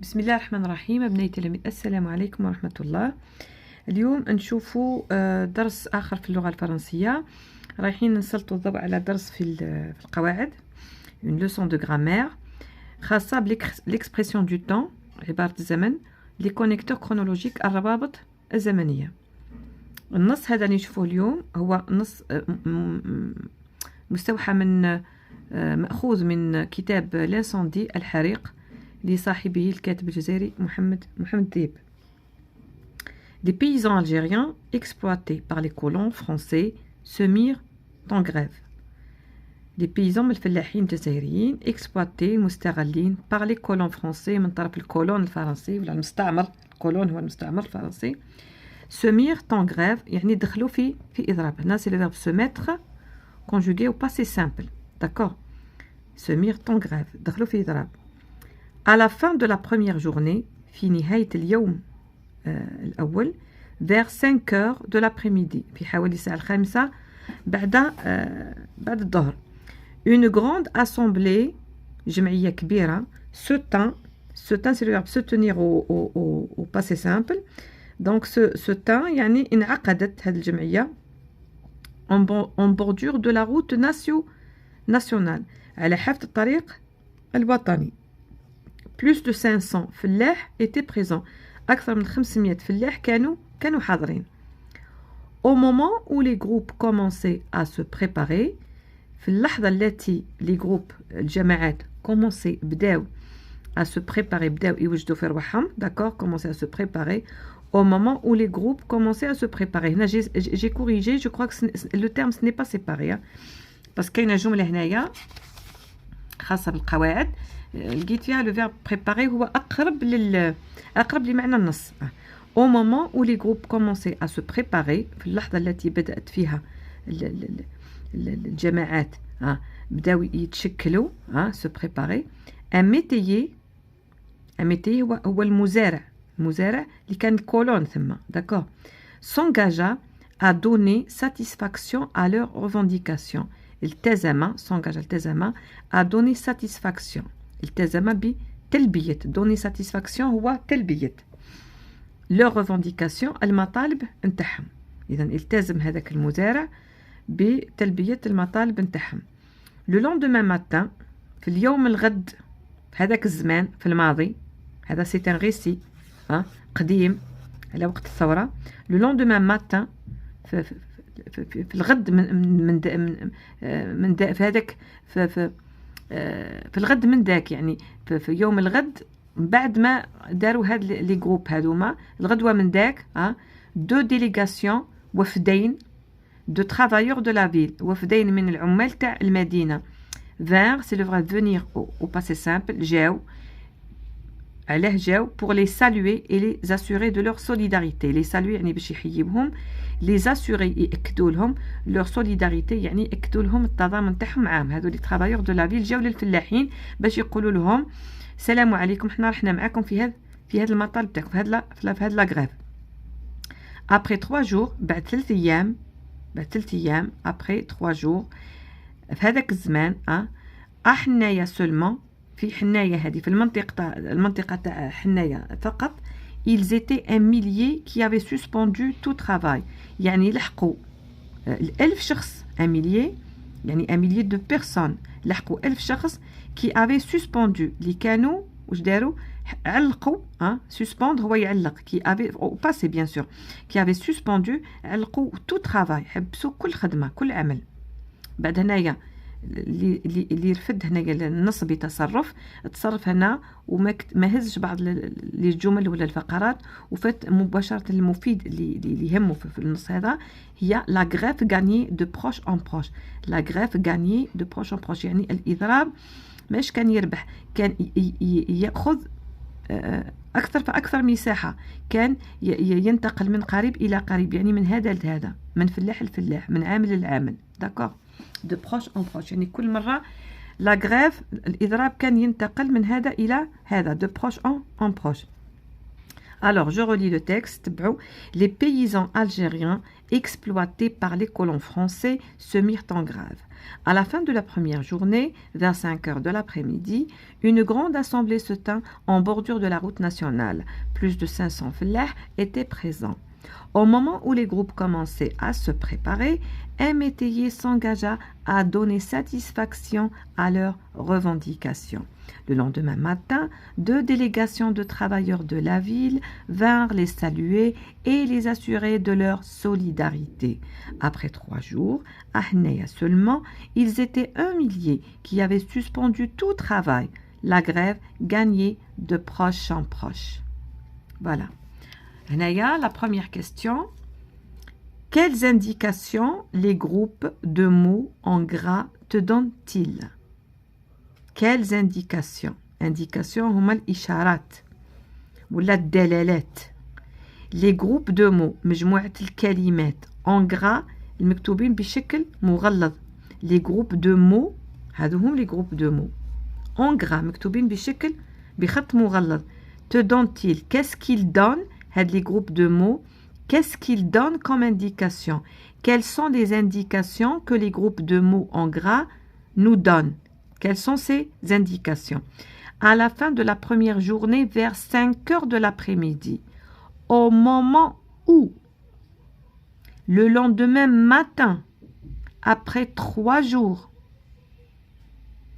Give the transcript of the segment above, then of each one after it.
بسم الله الرحمن الرحيم. أبنائي التلاميذ، السلام عليكم ورحمة الله. اليوم نشوفوا درس آخر في اللغة الفرنسية. رايحين نسلطوا الضوء على درس في القواعد، une leçon de grammaire خاصة بالإكسبرسيون دو temps، عبارة الزمن، لي كونيكتور كرونولوجيك، الروابط الزمنية. النص هذا اللي نشوفوه اليوم هو نص مستوحى من مأخوذ من كتاب لانساندي، الحريق، لصاحبه الكاتب الجزائري محمد ديب. Des paysans algériens exploités par les colons français se mirent en grève. Des paysans من الفلاحين الجزائريين exploités مستغلين par les colons français من طرف الكولون الفرنسي ولا المستعمر. الكولون هو المستعمر الفرنسي. se mirent en grève يعني دخلوا في إضراب. هنا c'est le verbe se mettre conjugué au passé simple. D'accord. se mirent en grève دخلوا في إضراب. À la fin de la première journée, في نهاية اليوم الأول، vers 5 heures de l'après-midi، في حوالي الساعة الخامسة بعد الظهر، une grande assemblée، جمعية كبيرة، se tint c'est le verbe se tenir au passé simple. donc se tint يعني انعقدت هذه الجمعية en bordure de la route nationale، على حافة الطريق الوطني. plus de 500 فلاح étaient présents، أكثر من 500 فلاح كانوا حاضرين. au moment où les groupes commençaient à se préparer، في اللحظة التي les groupes الجماعات commençaient بداو à se préparer، بداو يوجدوا في رواحهم. d'accord. commençaient à se préparer au moment où les groupes commençaient à se préparer. هنا j'ai corrigé، je crois que le terme ce n'est pas séparé، parce كاينة جملة هنايا خاصة بالقواعد لقيت فيها لو فيرب بريباري هو أقرب لمعنى النص. au moment où les groupes commençaient à se préparer، في اللحظة التي بدأت فيها الجماعات بداو يتشكلوا se préparer. un métayer هو المزارع اللي كان الكولون ثم. d'accord. s'engagea à donner satisfaction à leurs revendications. التزم à donner satisfaction. التزم بتلبية. donner satisfaction هو تلبية leur revendication، المطالب نتاعهم. إذا التزم هذاك المزارع بتلبية المطالب نتاعهم. le lendemain matin، في اليوم الغد، في هذاك الزمان في الماضي، هذا c'est un récit قديم على وقت الثورة. le lendemain matin في الغد من في هذاك في الغد من ذاك، يعني في يوم الغد بعد ما داروا هاد لي جروب هذوما الغدوة من ذاك دو ديليغاسيون، وفدين، دو ترافايور دو لا فيل، وفدين من العمال تاع المدينة. vers c'est le vrai venir au passé simple، جاو علاه جاو pour les saluer et les assurer de leur solidarité. les saluer يعني باش يحييهم، les assurer يأكدوا لهم leur solidarité يعني يأكدوا لهم التضامن تاعهم معاهم. هذو لي travailleurs de la ville جاو للفلاحين باش يقولوا لهم السلام عليكم، حنا رحنا معاكم في هذا المطالب تاعكم، في هذا لا غريف. après 3 jours، بعد 3 أيام après 3 jours، في هذاك الزمان حنايا سولمون، في حنايا هذه في المنطقة تاع حنايا فقط، ils étaient un millier qui avaient suspendu tout travail، يعني لحقوا 1000 شخص. un millier يعني un millier de personnes، لحقوا 1000 شخص qui avaient suspendu، اللي كانوا واش داروا علقوا. suspendre هو يعلق، qui avaient au passé bien sûr، qui avaient suspendu علقوا tout travail، حبسوا كل خدمة كل عمل. بعد هنايا اللي يرفد هنايا النص بتصرف، تصرف هنا وما هزش بعض الجمل ولا الفقرات، وفات مباشرة المفيد اللي يهمه في النص هذا هي لا غريف غاني دو بروش اون بروش. لا غريف غاني دو بروش اون بروش يعني الإضراب ماش كان يربح، كان يأخذ أكثر فأكثر مساحة، كان ينتقل من قريب إلى قريب، يعني من هذا لهذا، من فلاح لفلاح، من عامل لعامل. d'accord. de proche en proche يعني كل مرة لا غريف الإضراب كان ينتقل من هذا إلى هذا، de proche en proche. Alors, je relis le texte. Les paysans algériens exploités par les colons français se mirent en grève. À la fin de la première journée, vers 5 heures de l'après-midi, une grande assemblée se tint en bordure de la route nationale. Plus de 500 fellahs étaient présents. Au moment où les groupes commençaient à se préparer, un métayer s'engagea à donner satisfaction à leurs revendications. Le lendemain matin, 2 délégations de travailleurs de la ville vinrent les saluer et les assurer de leur solidarité. Après 3 jours, à Hneya seulement, ils étaient 1 millier qui avaient suspendu tout travail. La grève gagnait de proche en proche. Voilà. Hneya, la première question. Quelles indications les groupes de mots en gras te donnent-ils? Quelles indications? Indications هما الإشارات ولا الدلالات. Les groupes de mots مجموعة الكلمات en gras المكتوبين بشكل مغلظ. Les groupes de mots هذو هم les groupes de mots en gras مكتوبين بخط مغلظ. Te donnent-ils? Qu'est-ce qu'ils donnent? Les groupes de mots, qu'est-ce qu'ils donnent comme indication? Quelles sont les indications que les groupes de mots en gras nous donnent? Quelles sont ces indications? À la fin de la première journée, vers 5 heures de l'après-midi, au moment où, le lendemain matin, après 3 jours.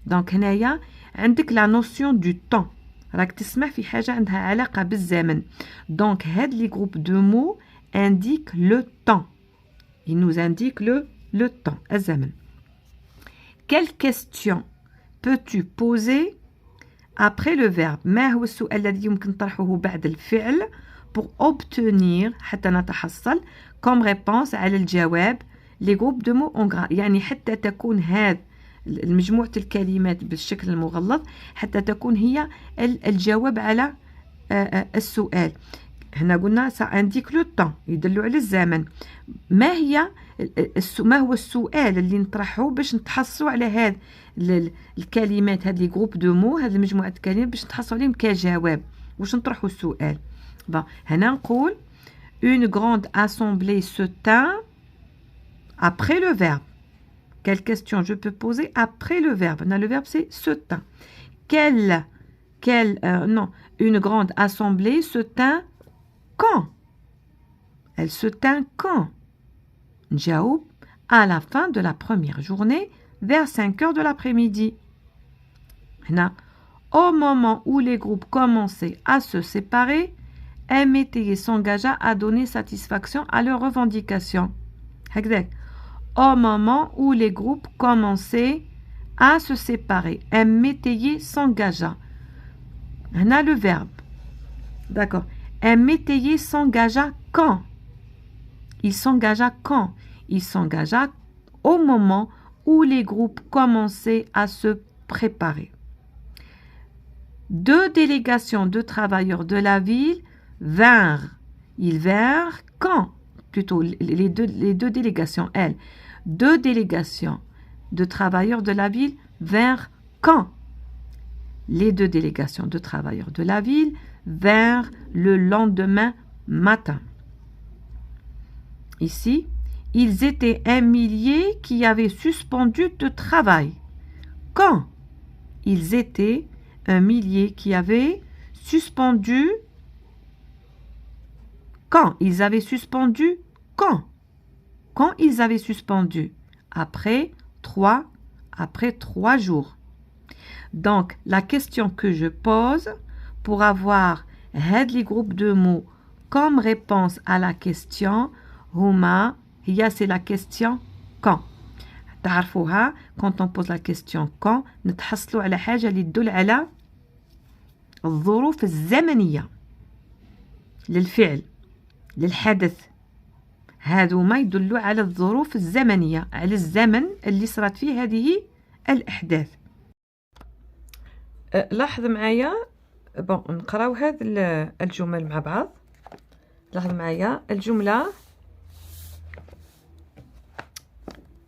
Donc, هنايا عندك la notion du temps. راك تسمع في حاجة عندها علاقة بالزمن. Donc, هاد les groupes de mots indiquent le temps. Ils nous indiquent le temps, الزمن. Quelle question peux-tu poser après le verbe? ما هو السؤال الذي يمكن طرحه بعد الفعل pour obtenir حتى نتحصل comme réponse على الجواب les groupes de mots en gras. يعني حتى تكون هاد مجموعة الكلمات بالشكل المغلظ حتى تكون هي الجواب على السؤال. هنا قلنا سانديك لو طون يدل على الزمن. ما هو السؤال اللي نطرحه باش نتحصلوا على هاد الكلمات هاد لي جروب دو مو هاد المجموعة الكلمات باش نتحصلوا عليهم كجواب واش نطرحوا السؤال. هنا نقول une grande assemblée se tint après le verbe. Quelle question je peux poser après le verbe? Le verbe c'est se tint. Une grande assemblée se tint quand? Elle se tint quand? Njaoub, à la fin de la première journée, vers 5 heures de l'après-midi. Au moment où les groupes commençaient à se séparer, un métayer s'engagea à donner satisfaction à leurs revendications. Au moment où les groupes commençaient à se séparer, un métayer s'engagea. On a le verbe. D'accord. Un métayer s'engagea quand? Il s'engagea quand? Il s'engagea au moment où les groupes commençaient à se préparer. 2 délégations de travailleurs de la ville vinrent. Ils vinrent quand? Plutôt les deux délégations, elles. 2 délégations de travailleurs de la ville vinrent quand? Les 2 délégations de travailleurs de la ville vinrent le lendemain matin. Ici, ils étaient 1 millier qui avaient suspendu de travail. Quand? Ils étaient 1 millier qui avaient suspendu. Quand? Ils avaient suspendu quand? Quand ils avaient suspendu? Après 3 jours. Donc, la question que je pose pour avoir les groupes de mots comme réponse à la question, huma, c'est la question quand. تعرفوها quand on pose la question quand نتحصلوا على حاجة اللي تدل على الظروف الزمنية للفعل للحدث. هادو ما يدلوا على الظروف الزمنية على الزمن اللي صارت فيه هذه الأحداث. لاحظ معايا نقراو هذه الجمل مع بعض. لاحظ معايا الجملة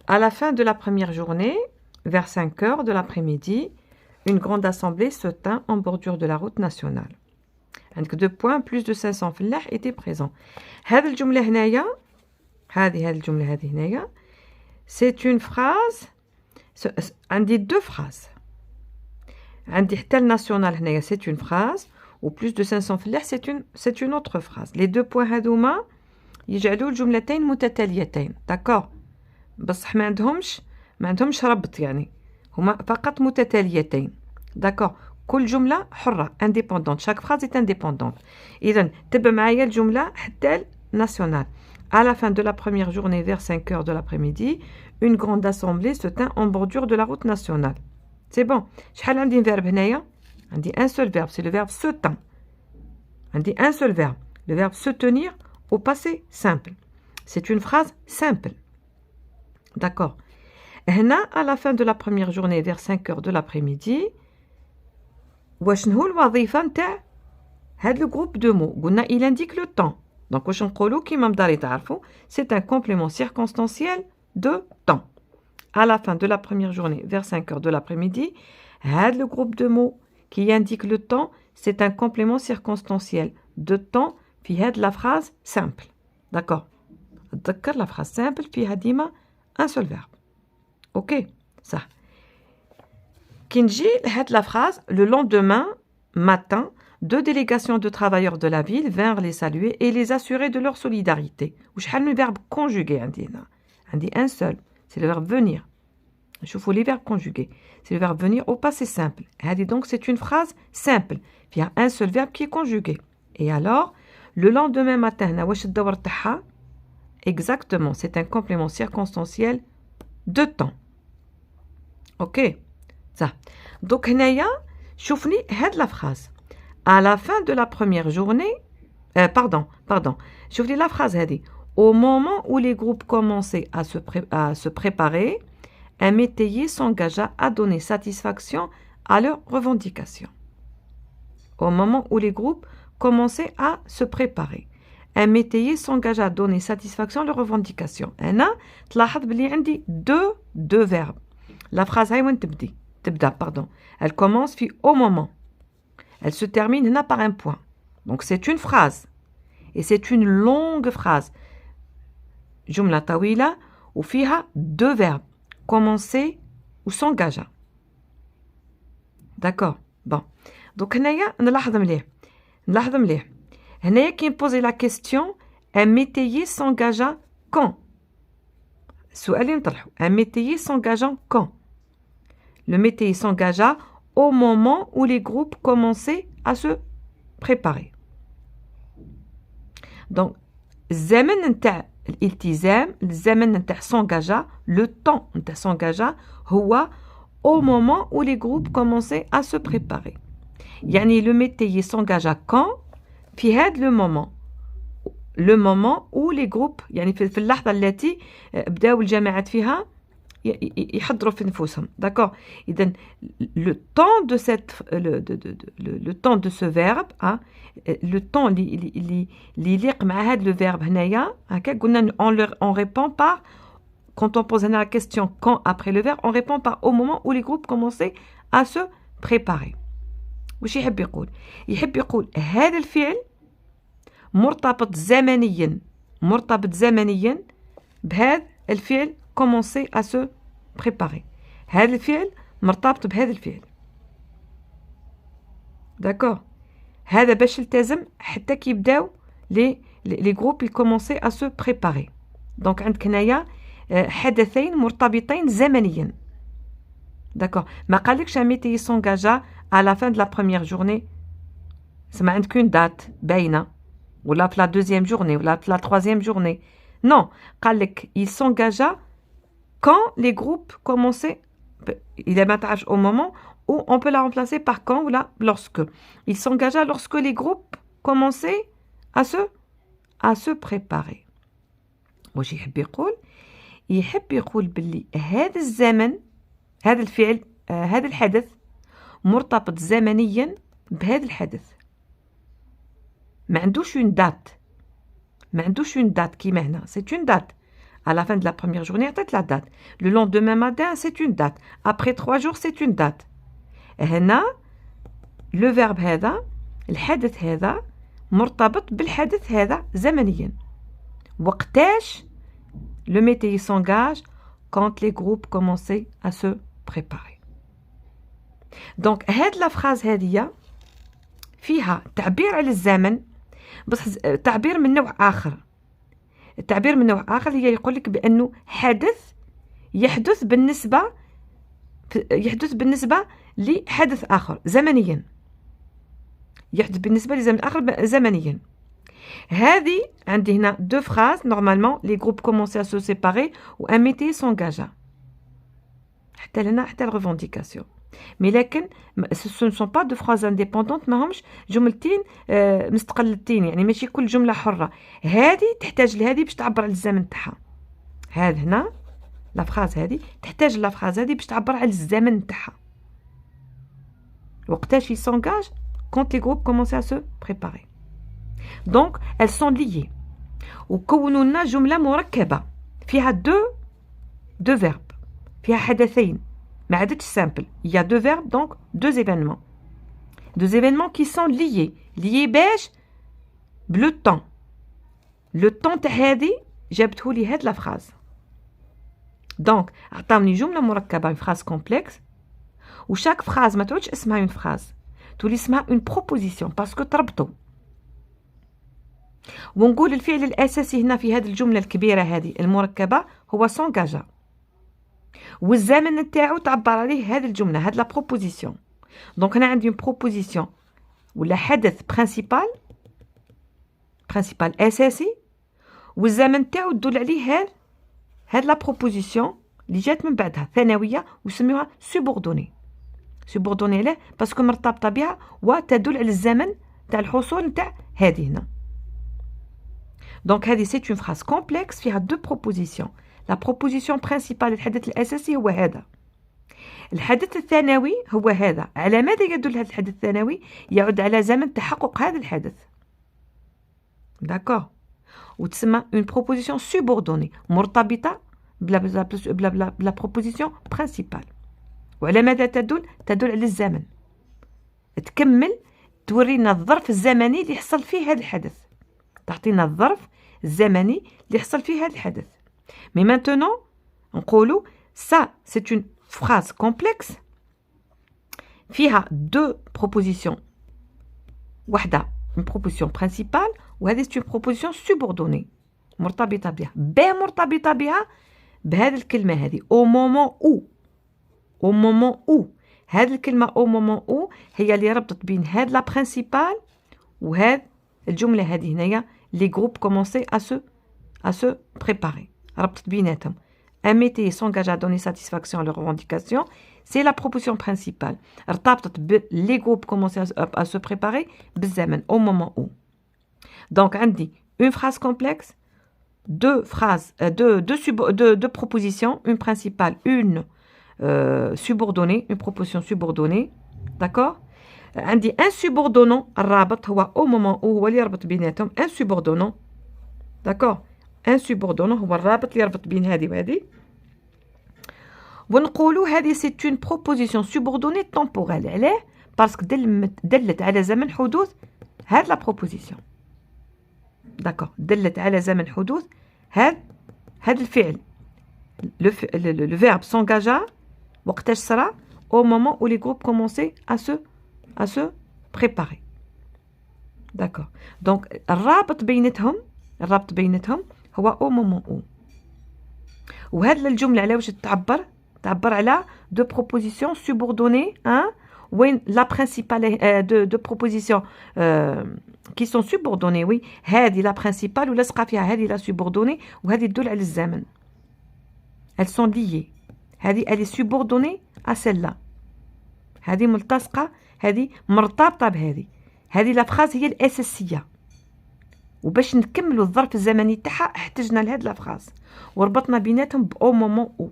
à la fin de la première journée, vers 5 heures de l'après-midi, une grande assemblée se tint en bordure de la route nationale. عندك 2 points plus de 500 فلاح était présent. هذه الجملة هنايا هذه الجملة هذه هنايا c'est une phrase عندي 2 phrases. عندي حتى الناسيونال هنايا c'est une phrase و plus de 500 فلاح c'est une autre phrase. les 2 points هذوما يجعلوا الجملتين متتاليتين. داكور بصح ما عندهمش ربط يعني هما فقط متتاليتين. داكور كل جملة حرة indépendante. chaque phrase est indépendante. إذا تبع معايا الجملة حتى nationale. À la fin de la première journée, vers 5 heures de l'après-midi, une grande assemblée se tint en bordure de la route nationale. C'est bon. شحال عندي verbe هنايا؟ عندي un seul verbe, c'est le verbe se tint. عندي un seul verbe, le verbe se tenir au passé simple. C'est une phrase simple. D'accord. هنا à la fin de la première journée, vers 5 heures de l'après-midi, واش هو الوظيفة نتاع هاد لو groupe de mots؟ قلنا il indique le temps. Donc واش نقولوا كيما مداري تعرفوا c'est un complément circonstanciel de temps. À la fin de la première journée, vers 5 heures de l'après-midi, هاد le groupe de mots qui indique le temps, c'est un complément circonstanciel de temps في هاد la phrase simple. D'accord. تذكر la phrase simple فيها ديما un seul verbe. OK. صح. كي نجي لهاد la phrase, le lendemain matin, 2 délégations de travailleurs de la ville vinrent les saluer et les assurer de leur solidarité. وشحال من verbe conjugué عندي هنا؟ عندي un seul, c'est le verbe venir. نشوفوا les verbes conjugués. C'est le verbe venir au passé simple. هذه donc c'est une phrase simple. Il y a un seul verbe qui est conjugué. Et alors, le lendemain matin, هنا واش الدور تاعها؟ Exactement, c'est un complément circonstanciel de temps. OK. Ça. Donc هنايا شوفني هاد la phrase. À la fin de la première journée, pardon. شوفني la phrase هذه. Au moment où les groupes commençaient à se préparer, un métayer s'engagea à donner satisfaction à leurs revendications. Au moment où les groupes commençaient à se préparer, un métayer s'engagea à donner satisfaction à leurs revendications. هنا تلاحظ بلي عندي deux verbes. La phrase هاي وين تبدا Elle commence في au moment. Elle se termine هنا par un point. Donc c'est une phrase. Et c'est une longue phrase. جملة طويلة وفيها deux verbes. Commencer ou s'engagea. D'accord. Bon. Donc هنايا نلاحظ مليح. هنايا كي نبوزي la question, un métayer s'engagea quand? السؤال اللي نطرحه. Un métayer s'engagea quand? Le métayer s'engagea au moment où les groupes commençaient à se préparer. Donc, الزمن نتاع الالتزام، الزمن نتاع s'engagea, le temps نتاع s'engagea هو au moment où les groupes commençaient à se préparer. يعني le métayer s'engagea quand؟ في هذا le moment où les groupes يعني في اللحظة التي بداوا الجماعات فيها يحضروا في نفوسهم. D'accord. إذن le temps de le temps de ce verbe, hein, le temps اللي يليق مع هذا le verbe هنايا هكا قلنا on répond par quand on pose la question quand après le verbe on répond par au moment où les groupes commençaient à se préparer. وش يحب يقول هذا الفعل مرتبط زمنيا بهذا الفعل commencer à se préparer. هذا الفعل مرتبط بهذا الفعل. D'accord. هذا باش يلتزم حتى كي يبداو les groupes ils commençaient à se préparer. Donc عندك هنايا حدثين مرتبطين زمنيا. D'accord. ما قالكش un métayer s'engagea à la fin de la première journée. ما عندك une date باينة ولا في la deuxième journée ولا في la troisième journée. Non, قالك il s'engagea quand les groupes commençaient. Il est maintenant au moment où on peut la remplacer par quand ou là lorsque. Il s'engagea lorsque les groupes commençaient à se préparer. واش يحب يقول باللي هذا الزمن هذا الفعل هذا الحدث مرتبط زمنيا بهذا الحدث. ما عندوش une date كيما هنا. C'est une date. À la fin de la première journée, عطيت la date. Le lendemain matin, c'est une date. Après 3 jours, c'est une date. هنا le verbe هذا الحدث هذا مرتبط بالحدث هذا زمنيا. وقتاش le métier s'engage quand les groupes commençaient à se préparer. Donc هاد لا فراز هذه فيها تعبير على الزمن، بس تعبير من نوع آخر. التعبير من نوع آخر هي يقول لك بأنه حدث يحدث بالنسبة لحدث آخر زمنيا، يحدث بالنسبة لزمن آخر زمنيا. هذه عندي هنا deux phrases normalement les groupes commençaient à se séparer ou un métier s'engagea. حتى لهنا حتى الريفونديكاسيون. مي لكن ce ne sont pas deux phrases indépendantes، ماهمش جملتين مستقلتين، يعني ماشي كل جملة حرة. هذه تحتاج لهذه باش تعبر على الزمن تاعها. هذا هنا لا فراز هذه تحتاج لا فراز هذه باش تعبر على الزمن تاعها. وقتاش s'engage quand les groupes commençaient à se préparer. Donc elles sont liées وكونوا لنا جملة مركبة فيها deux verbes، فيها حدثين، ما عادتش simple. Il y a deux verbes donc deux événements qui sont liés باش بلو temps. le temps تاع هذه جابته لي هاد لا فراز. دونك عطاوني جملة مركبة فراز كومبلكس، وشاك فراز ما تعودش اسمها اون فراز، تولي اسمها اون بروبوزيسيون باسكو تربطوا. ونقول الفعل الأساسي هنا في هذه الجملة الكبيرة هذه المركبة هو سونجاجا، والزمن نتاعو تعبر عليه هذه الجملة، هذه لا بروبوزيسيون. دونك هنا عندي بروبوزيسيون ولا حدث برينسيبال أساسي، والزمن تاعو تدل عليه هاد لا بروبوزيسيون اللي جات من بعدها ثانوية وسميوها سوبوردوني. سوبوردوني له باسكو مرتبطة بها وتدل على الزمن تاع الحصول نتاع هذه هنا. دونك هذه سي اون فراز كومبلكس فيها دو بروبوزيسيون. لا بروبوزيسيون برينسيبال الحدث الأساسي هو هذا. الحدث الثانوي هو هذا. على ماذا يدل هذا الحدث الثانوي؟ يعود على زمن تحقق هذا الحدث. داكور. وتسمى اون بروبوزيسيون سوبوردوني مرتبطة بلا بروبوزيسيون برينسيبال. وعلى ماذا تدل؟ تدل على الزمن. تكمل تورينا الظرف الزمني اللي يحصل فيه هذا الحدث، تعطينا الظرف الزمني اللي يحصل فيه هذا الحدث. مي مانتونون نقولوا سا سي اون فراز كومبلكس فيها دو بروبوزيسيون، وحده اون بروبوزيسيون برينسيبال وهذه سي اون بروبوزيسيون سوبوردوني مرتبطه بها. مرتبطه بها بهذه الكلمه هذه او مومون او. هذه الكلمه او مومون او هي اللي ربطت بين هذا لا برينسيبال وهذه الجمله هذه هنايا لي جروب كومونسي à se préparer. ربطت بيناتهم. Un métier s'engage à donner satisfaction à leurs revendications. C'est la proposition principale. ارتبطت les groupes commençaient à se préparer بالزمن au moment où. Donc عندي une phrase complexe, deux phrases, deux propositions, une principale, une subordonnée, une proposition subordonnée. D'accord? عندي un subordonnant الرابط هو au moment où هو اللي يربط بيناتهم. Un subordonnant. D'accord? ان سوبوردونون هو الرابط اللي يربط بين هذه وهذه. ونقولوا هذه سي اون بروبوزيسيون سوبوردوني طومبوريل. علاه؟ باسكو دلت على زمن حدوث هاد لا بروبوزيسيون. داكور. دلت على زمن حدوث هاد الفعل. لو فيرب سونجاجا وقتاش صرا؟ au moment où les groupes commençaient à se préparer. داكور. دونك الرابط بيناتهم هو او مومون او. وهذه الجمله على واش تعبر على دو بروبوزيسيون سوبوردوني وين لا برينسيبال دو بروبوزيسيون كي سون سوبوردوني. وي هذه لا برينسيبال ولصقه فيها هذه لا سوبوردوني وهذه تدل على الزمن. elles sont liées. هذه elle est subordonnée à celle-là. هذه ملتصقه، هذه مرتبطه بهذه. هذه لا فراز هي الاساسيه، وباش نكملوا الظرف الزمني تاعها احتجنا لهاد لا فراز وربطنا بيناتهم او مومون او.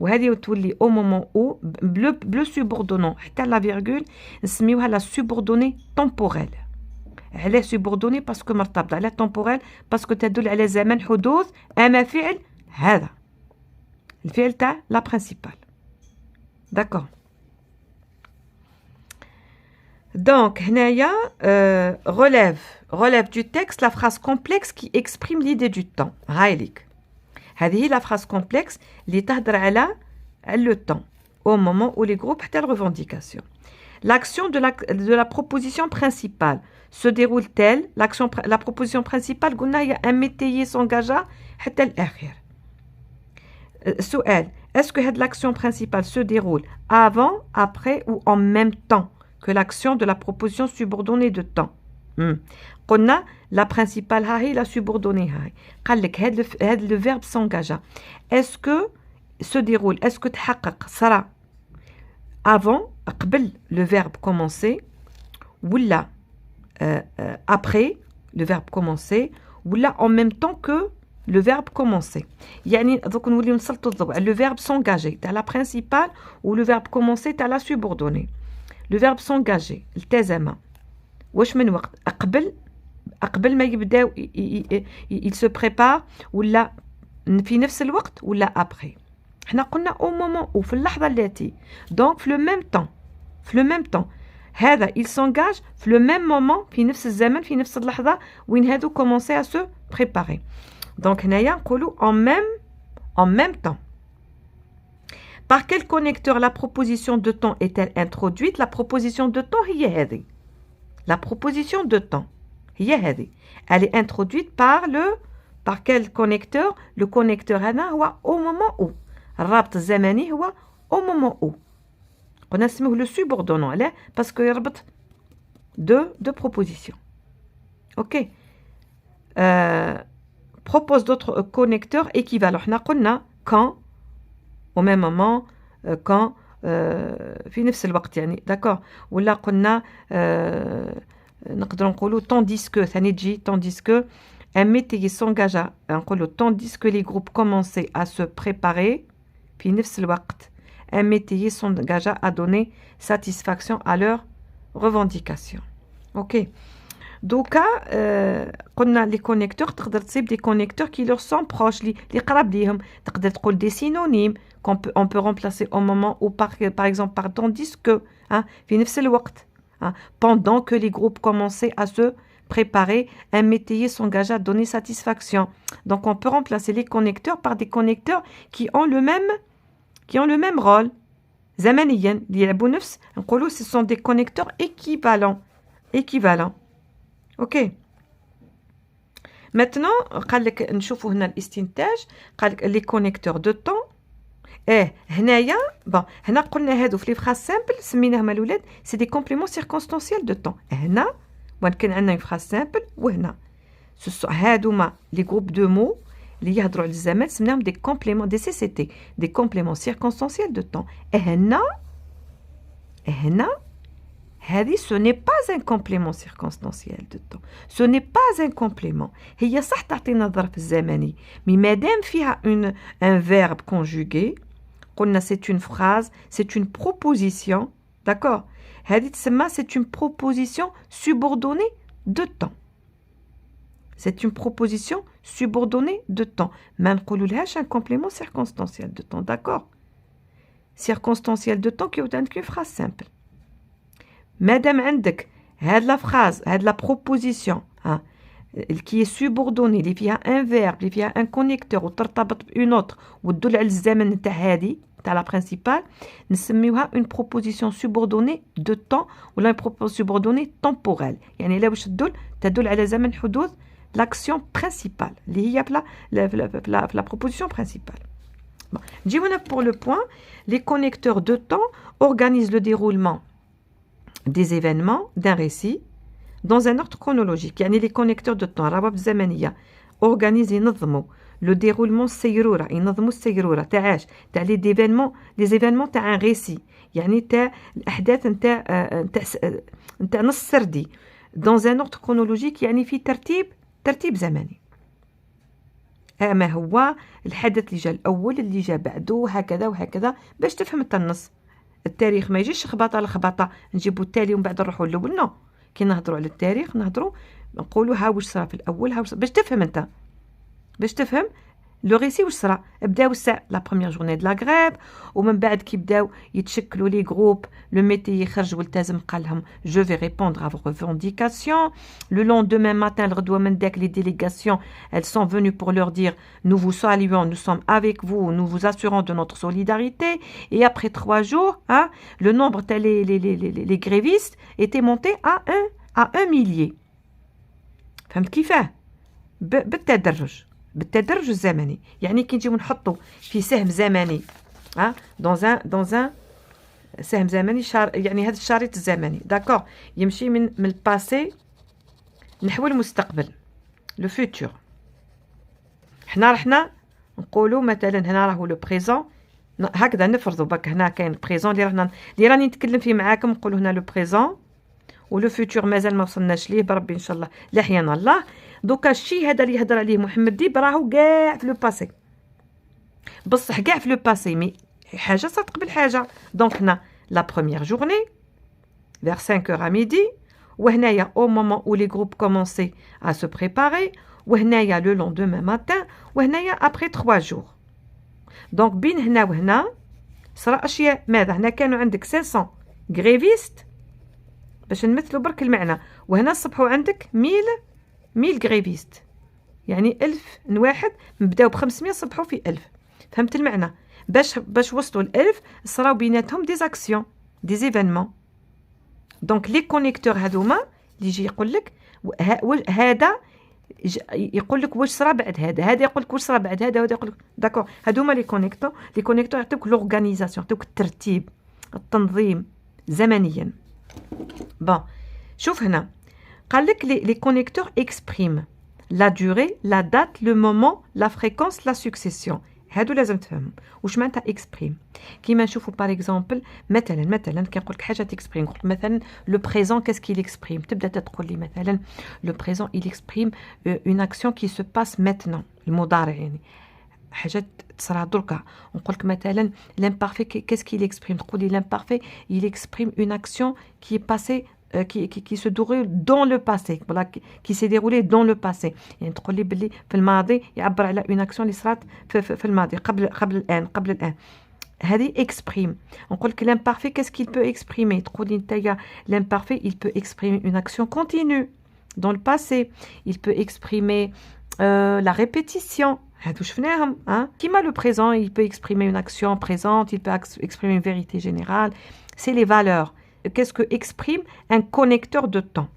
وهذه تولي او مومون او بلو سوبوردونون حتى لا فيرغول نسميوها لا سوبوردوني طومبوريل. علاه سوبوردوني؟ باسكو مرتبطه. علاه طومبوريل؟ باسكو تدل على زمن حدوث اما فعل هذا الفعل تاع لا برينسيبال. داكور. Donc, هنايا relève du texte la phrase complexe qui exprime l'idée du temps. هايليك. هذه هي la phrase complexe اللي تهدر على le temps au moment où les groupes حتى revendication. L'action de la proposition principale se déroule telle, la proposition principale قلنا هي un métayer s'engagea حتى الآخر. سؤال, est-ce que l'action principale se déroule avant, après ou en même temps que l'action de la proposition subordonnée de temps? قلنا la principale هاي la subordonnée هاي. قال لك هاد le verbe s'engagea. Est-ce que se déroule, est-ce que تحقق sera avant, قبل le verbe commencer, ولا après le verbe commencer, ولا en même temps que le verbe commencer. يعني دوك نوليو نسلطوا الضوء le verbe s'engager تاع la principale ou le verbe commencer تاع la subordonnée. Le verbe s'engager التزم واش من وقت قبل ما يبداو il se prépare ولا في نفس الوقت ولا après. حنا قلنا au moment où في اللحظة التي donc في le même temps هذا il s'engage في le même moment في نفس الزمن في نفس اللحظة وين هادو commencer à se préparer. Donc هنايا نقولوا en même temps. Par quel connecteur la proposition de temps est-elle introduite? La proposition de temps هي هذه. La proposition de temps هي هذه. Elle est introduite par quel connecteur? Le connecteur هنا هو au moment où. الرابط الزمني هو au moment où. قلنا نسميه le subordonnant. علاه؟ parce que يربط deux propositions. Ok. Propose d'autres connecteurs équivalents. حنا قلنا quand au même moment quand في نفس الوقت يعني d'accord ولا قلنا نقدروا نقولوا tandis que ثاني تجي tandis que un métier s'engagea نقولوا tandis que les groupes commençaient à se préparer في نفس الوقت un métier s'engagea à donner satisfaction à leurs revendications. Ok. دوكا قلنا لي كونيكتور تقدر تصيب دي كونيكتور كي لور سون بروش لي قراب ليهم تقدر تقول دي سينونيم on peut remplacer au moment où par exemple par tandis que في نفس الوقت pendant que les groupes commençaient à se préparer un métayer s'engagea à donner satisfaction. Donc on peut remplacer les connecteurs par des connecteurs qui ont le même rôle. زمنيا اللي يلعبوا نفس نقولوا ce sont des connecteurs équivalents. اوكي. maintenant قال لك نشوفوا هنا الاستنتاج قال لك لي كونيكتور دو طون هنايا بون هنا قلنا هادو في لي فراز سامبل سميناهم الاولاد سي دي كومبليمون سيركونستانسيال دو طون. هنا وين كان عندنا فراز سامبل وهنا هادوما لي جروب دو مو اللي يهضروا على الزمن سميناهم دي كومبليمون دي سي سي تي دي كومبليمون سيركونستانسيال دو طون. هنا هذه ce n'est pas un complément circonstanciel de temps. Ce n'est pas un complément. هي صح تعطينا الظرف الزمني مي مادام فيها un verbe conjugué قلنا c'est une phrase, c'est une proposition, d'accord. هذه تسمى c'est une proposition subordonnée de temps. C'est une proposition subordonnée de temps. ما نقولولهاش un complément circonstanciel de temps, d'accord. Circonstanciel de temps qui est une phrase simple. مادام عندك هاد لا فراز هاد لا بروبوزيسيون qui est subordonnée اللي فيها ان فيرب اللي فيها ان كونيكتور وترتبط بأون اوتر وتدل على الزمن تاع هادي تاع لا برينسيبال نسميوها اون بروبوزيسيون سوبوردوني دو طون ولا بروبوزيسيون سوبوردوني تمبوريل. يعني لا واش تدل على زمن حدوث لاكسيون برينسيبال اللي هي في لا بروبوزيسيون برينسيبال. نجيو هنا pour le point. Les connecteurs de temps organisent le déroulement des événements d'un récit dans un ordre chronologique. يعني les connecteurs de temps روابط زمنية organisent ينظموا le déroulement السيرورة ينظموا السيرورة تاعاش تاع les événements تاع un récit يعني تاع الأحداث نتاع نص سردي dans un ordre chronologique يعني في ترتيب زمني. ما هو الحدث اللي جا الأول اللي جا بعده هكذا وهكذا باش تفهم النص. التاريخ ما يجيش خباطه لخباطه نجيبوا التالي ومن بعد نروحوا للاول. نو كي نهضروا على التاريخ نهضروا نقولوا ها واش صرا في الاول ها باش تفهم انت باش تفهم لو ريسي واش صرا بداو لا بروميير جورني دو لا غريف ومن بعد كي بداو يتشكلوا لي جروب لو ميتي يخرج والتزم قال لهم جو في ريبوندر ا فو ريفونديكاسيون لو لوندومان ماتان الغدوه من داك لي ديليغاسيون elles sont venues pour leur dire nous vous saluons nous sommes avec vous nous vous assurons de notre solidarité et après 3 jours hein, le nombre les grévistes était monté à 1 millier فهمت كيفاه بالتدرج الزمني يعني كي نجيو نحطوا في سهم زمني ها دون سهم زمني يعني هذا الشريط الزمني داكور يمشي من الباسي نحو المستقبل لو فيوتور حنا نقولوا مثلا هنا راهو لو بريزون هكذا نفرضوا بك هنا كاين بريزون اللي راني نتكلم فيه معاكم نقولوا هنا لو بريزون ولو فيوتور مازال ما وصلناش ليه بربي ان شاء الله لا حيانا الله دوكا الشيء هذا اللي يهضر عليه محمد ديب راهو كاع في لو باسي بصح كاع في لو باسي مي حاجه صارت قبل حاجه دونك هنا لا بروميير جورني vers 5 heures à midi وهنايا au moment où les groupes commençaient à se préparer وهنايا le lendemain matin وهنايا après 3 jours دونك بين هنا وهنا صرا اشياء ماذا هنا كانوا عندك 500 غريفيست باش نمثلوا برك المعنى وهنا صبحوا عندك 1000 غريفيست يعني 1000 واحد بداو ب500 صبحوا في 1000 فهمت المعنى باش وصلوا ل1000 صراو بيناتهم دي زاكسيون دي زيفينمون دونك لي كونيكتور هذوما اللي يجي يقول لك هذا يقول لك واش صرا بعد هذا يقول لك واش صرا بعد هذا يقول لك داكور هذوما لي كونيكتور يعطيوك لورغانيزاسيون يعطيوك الترتيب التنظيم زمنيا بون شوف هنا قال لك لي كونيكتور اكسبريم لا دوري لا دات لو مومون لا فريكونس لا سكسيسيون هادو لازم تفهمهم واش معناتها اكسبريم كيما نشوفوا باغ اكزومبل مثلا كي نقول لك حاجه تكسبريم نقول مثلا لو بريزون كاس كي اكسبريم تبدا تقول لي مثلا لو بريزون اكسبريم اون اكسيون كي سو باس ماتنون المضارع يعني حاجه تصرا دركا نقول لك مثلا لامبارفي كاس كي اكسبريم تقول لي لامبارفي اكسبريم اون اكسيون كي باسي qui se déroule dans le passé voilà qui s'est déroulé dans le passé يعني تقول لي باللي في الماضي يعبر على une action اللي صرات في الماضي قبل الان هذه exprime نقول لك l'imparfait qu'est-ce qu'il peut exprimer تقول لي نتايا l'imparfait il peut exprimer une action continue dans le passé il peut exprimer la répétition هادو شفناهم كيما le présent il peut exprimer une action présente il peut exprimer une vérité générale c'est les valeurs. Qu'est-ce que exprime un connecteur de temps?